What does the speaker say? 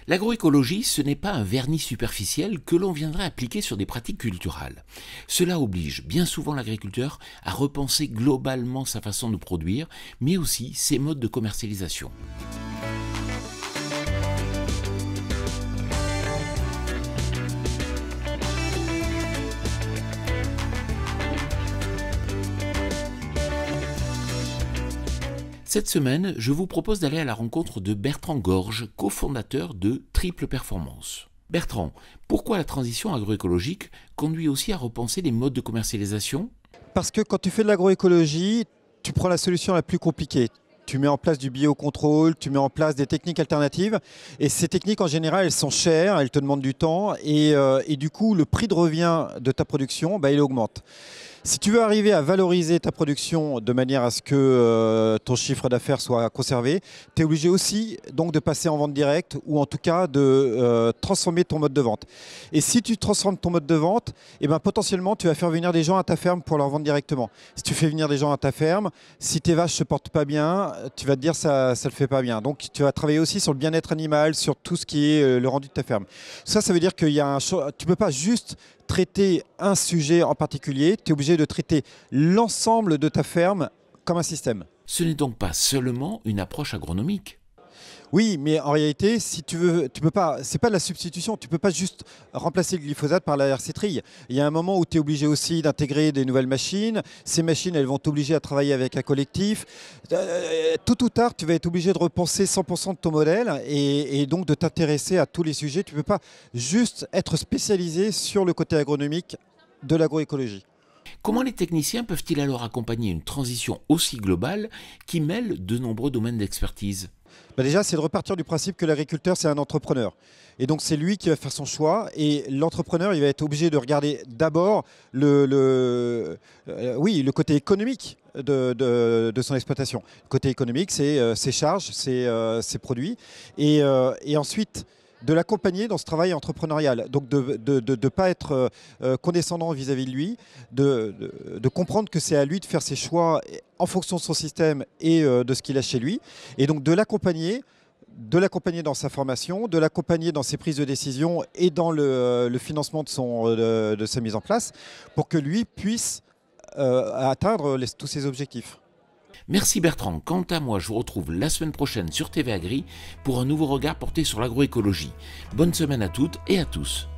L'agroécologie, ce n'est pas un vernis superficiel que l'on viendrait appliquer sur des pratiques culturales. Cela oblige bien souvent l'agriculteur à repenser globalement sa façon de produire, mais aussi ses modes de commercialisation. Cette semaine, je vous propose d'aller à la rencontre de Bertrand Gorge, cofondateur de Triple Performance. Bertrand, pourquoi la transition agroécologique conduit aussi à repenser les modes de commercialisation ? Parce que quand tu fais de l'agroécologie, tu prends la solution la plus compliquée. Tu mets en place du biocontrôle, tu mets en place des techniques alternatives. Et ces techniques, en général, elles sont chères, elles te demandent du temps. Et du coup, le prix de revient de ta production, il augmente. Si tu veux arriver à valoriser ta production de manière à ce que ton chiffre d'affaires soit conservé, tu es obligé aussi donc, de passer en vente directe ou en tout cas de transformer ton mode de vente. Et si tu transformes ton mode de vente, potentiellement tu vas faire venir des gens à ta ferme pour leur vendre directement. Si tu fais venir des gens à ta ferme, si tes vaches ne se portent pas bien, tu vas te dire ça ne le fait pas bien. Donc tu vas travailler aussi sur le bien-être animal, sur tout ce qui est le rendu de ta ferme. Ça veut dire qu'il y a tu ne peux pas juste traiter un sujet en particulier, tu es obligé de traiter l'ensemble de ta ferme comme un système. Ce n'est donc pas seulement une approche agronomique. Oui, mais en réalité, si tu veux, tu peux pas. C'est pas de la substitution. Tu peux pas juste remplacer le glyphosate par la RC-Trille. Il y a un moment où tu es obligé aussi d'intégrer des nouvelles machines. Ces machines, elles vont t'obliger à travailler avec un collectif. Tôt ou tard, tu vas être obligé de repenser 100% de ton modèle et donc de t'intéresser à tous les sujets. Tu peux pas juste être spécialisé sur le côté agronomique de l'agroécologie. Comment les techniciens peuvent-ils alors accompagner une transition aussi globale qui mêle de nombreux domaines d'expertise ? Déjà, c'est de repartir du principe que l'agriculteur, c'est un entrepreneur. Et donc, c'est lui qui va faire son choix. Et l'entrepreneur, il va être obligé de regarder d'abord le côté économique de son exploitation. Le côté économique, c'est ses charges, ses produits. Et ensuite, de l'accompagner dans ce travail entrepreneurial. Donc de ne pas être condescendant vis-à-vis de lui, de comprendre que c'est à lui de faire ses choix en fonction de son système et de ce qu'il a chez lui. Et donc de l'accompagner dans sa formation, de l'accompagner dans ses prises de décision et dans le financement de sa mise en place pour que lui puisse atteindre tous ses objectifs. Merci Bertrand. Quant à moi, je vous retrouve la semaine prochaine sur TV Agri pour un nouveau regard porté sur l'agroécologie. Bonne semaine à toutes et à tous.